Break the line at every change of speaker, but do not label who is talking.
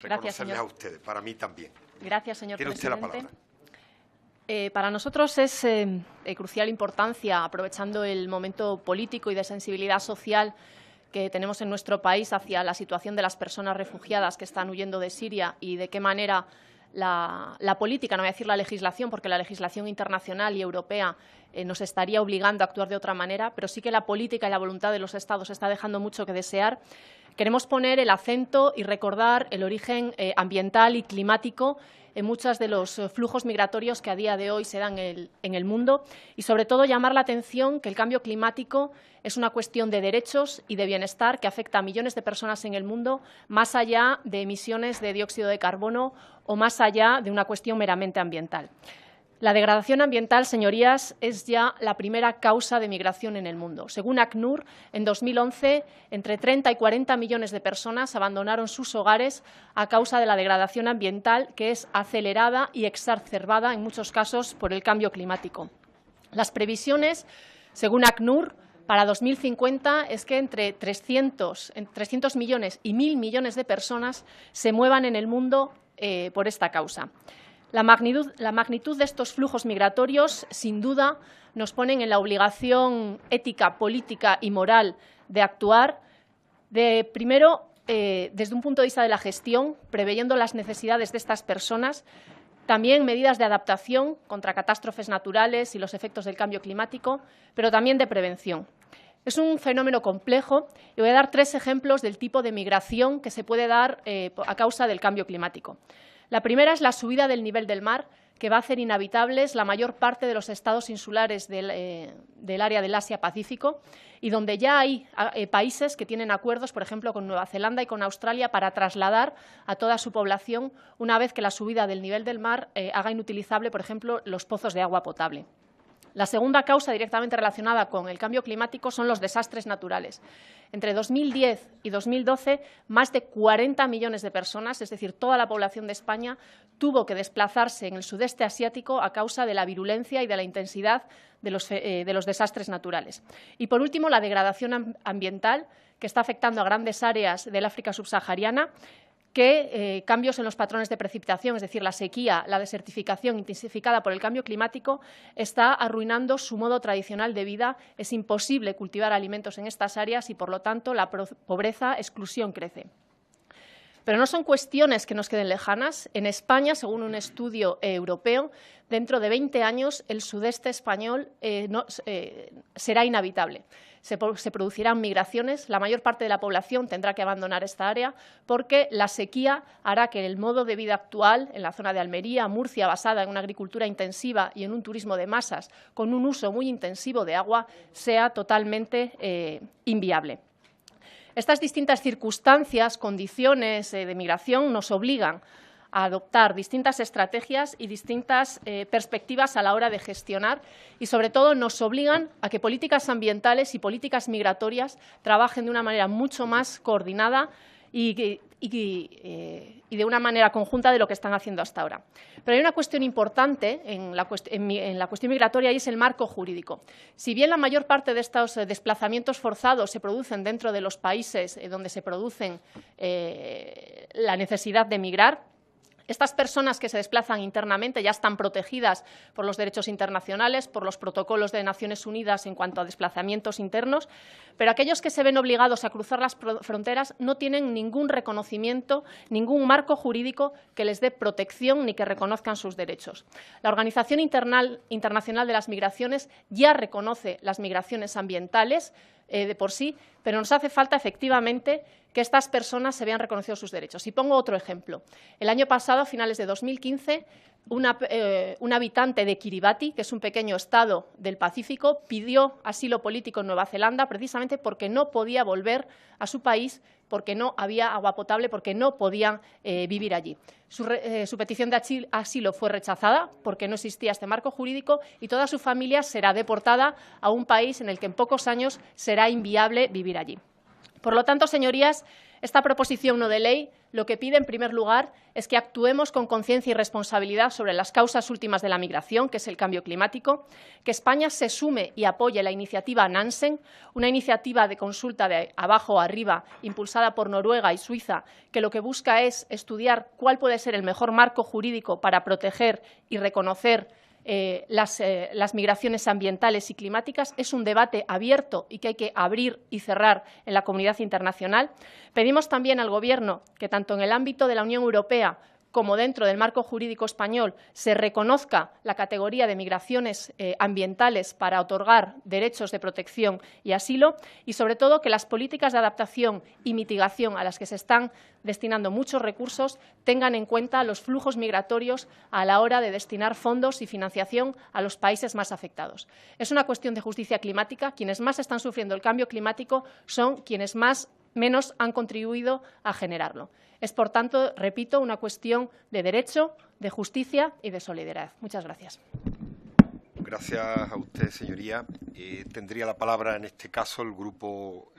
reconocerles a ustedes, para mí también.
Gracias, señor
Tiene
presidente.
usted la palabra.
Para nosotros es crucial importancia, aprovechando el momento político y de sensibilidad social que tenemos en nuestro país hacia la situación de las personas refugiadas que están huyendo de Siria y de qué manera la política, no voy a decir la legislación, porque la legislación internacional y europea nos estaría obligando a actuar de otra manera, pero sí que la política y la voluntad de los Estados está dejando mucho que desear. Queremos poner el acento y recordar el origen ambiental y climático en muchos de los flujos migratorios que a día de hoy se dan en el mundo y, sobre todo, llamar la atención que el cambio climático es una cuestión de derechos y de bienestar que afecta a millones de personas en el mundo, más allá de emisiones de dióxido de carbono o más allá de una cuestión meramente ambiental. La degradación ambiental, señorías, es ya la primera causa de migración en el mundo. Según ACNUR, en 2011, entre 30 y 40 millones de personas abandonaron sus hogares a causa de la degradación ambiental, que es acelerada y exacerbada en muchos casos por el cambio climático. Las previsiones, según ACNUR, para 2050 es que entre 300 millones y 1.000 millones de personas se muevan en el mundo por esta causa. La magnitud de estos flujos migratorios, sin duda, nos ponen en la obligación ética, política y moral de actuar, primero, desde un punto de vista de la gestión, preveyendo las necesidades de estas personas, también medidas de adaptación contra catástrofes naturales y los efectos del cambio climático, pero también de prevención. Es un fenómeno complejo y voy a dar 3 ejemplos del tipo de migración que se puede dar a causa del cambio climático. La primera es la subida del nivel del mar, que va a hacer inhabitables la mayor parte de los estados insulares del área del Asia-Pacífico y donde ya hay países que tienen acuerdos, por ejemplo, con Nueva Zelanda y con Australia, para trasladar a toda su población una vez que la subida del nivel del mar haga inutilizable, por ejemplo, los pozos de agua potable. La segunda causa directamente relacionada con el cambio climático son los desastres naturales. Entre 2010 y 2012, más de 40 millones de personas, es decir, toda la población de España, tuvo que desplazarse en el sudeste asiático a causa de la virulencia y de la intensidad de los desastres naturales. Y, por último, la degradación ambiental, que está afectando a grandes áreas del África subsahariana, que cambios en los patrones de precipitación, es decir, la sequía, la desertificación intensificada por el cambio climático, está arruinando su modo tradicional de vida. Es imposible cultivar alimentos en estas áreas y, por lo tanto, la pobreza, exclusión crece. Pero no son cuestiones que nos queden lejanas. En España, según un estudio europeo, dentro de 20 años el sudeste español será inhabitable. Se producirán migraciones, la mayor parte de la población tendrá que abandonar esta área porque la sequía hará que el modo de vida actual en la zona de Almería, Murcia, basada en una agricultura intensiva y en un turismo de masas con un uso muy intensivo de agua, sea totalmente inviable. Estas distintas circunstancias, condiciones de migración nos obligan a adoptar distintas estrategias y distintas perspectivas a la hora de gestionar y, sobre todo, nos obligan a que políticas ambientales y políticas migratorias trabajen de una manera mucho más coordinada y de una manera conjunta de lo que están haciendo hasta ahora. Pero hay una cuestión importante en la cuestión migratoria y es el marco jurídico. Si bien la mayor parte de estos desplazamientos forzados se producen dentro de los países donde se producen la necesidad de migrar, estas personas que se desplazan internamente ya están protegidas por los derechos internacionales, por los protocolos de Naciones Unidas en cuanto a desplazamientos internos, pero aquellos que se ven obligados a cruzar las fronteras no tienen ningún reconocimiento, ningún marco jurídico que les dé protección ni que reconozcan sus derechos. La Organización Internacional de las Migraciones ya reconoce las migraciones ambientales de por sí, pero nos hace falta efectivamente que estas personas se vean reconocidos sus derechos. Y pongo otro ejemplo. El año pasado, a finales de 2015, un habitante de Kiribati, que es un pequeño estado del Pacífico, pidió asilo político en Nueva Zelanda precisamente porque no podía volver a su país, porque no había agua potable, porque no podían vivir allí. Su petición de asilo fue rechazada porque no existía este marco jurídico y toda su familia será deportada a un país en el que en pocos años será inviable vivir allí. Por lo tanto, señorías, esta proposición no de ley lo que pide, en primer lugar, es que actuemos con conciencia y responsabilidad sobre las causas últimas de la migración, que es el cambio climático, que España se sume y apoye la iniciativa Nansen, una iniciativa de consulta de abajo a arriba, impulsada por Noruega y Suiza, que lo que busca es estudiar cuál puede ser el mejor marco jurídico para proteger y reconocer las migraciones ambientales y climáticas. Es un debate abierto y que hay que abrir y cerrar en la comunidad internacional. Pedimos también al Gobierno que, tanto en el ámbito de la Unión Europea como dentro del marco jurídico español, se reconozca la categoría de migraciones ambientales para otorgar derechos de protección y asilo y, sobre todo, que las políticas de adaptación y mitigación a las que se están destinando muchos recursos tengan en cuenta los flujos migratorios a la hora de destinar fondos y financiación a los países más afectados. Es una cuestión de justicia climática. Quienes más están sufriendo el cambio climático son quienes menos han contribuido a generarlo. Es, por tanto, repito, una cuestión de derecho, de justicia y de solidaridad. Muchas gracias.
Gracias a usted, señoría. Tendría la palabra en este caso el Grupo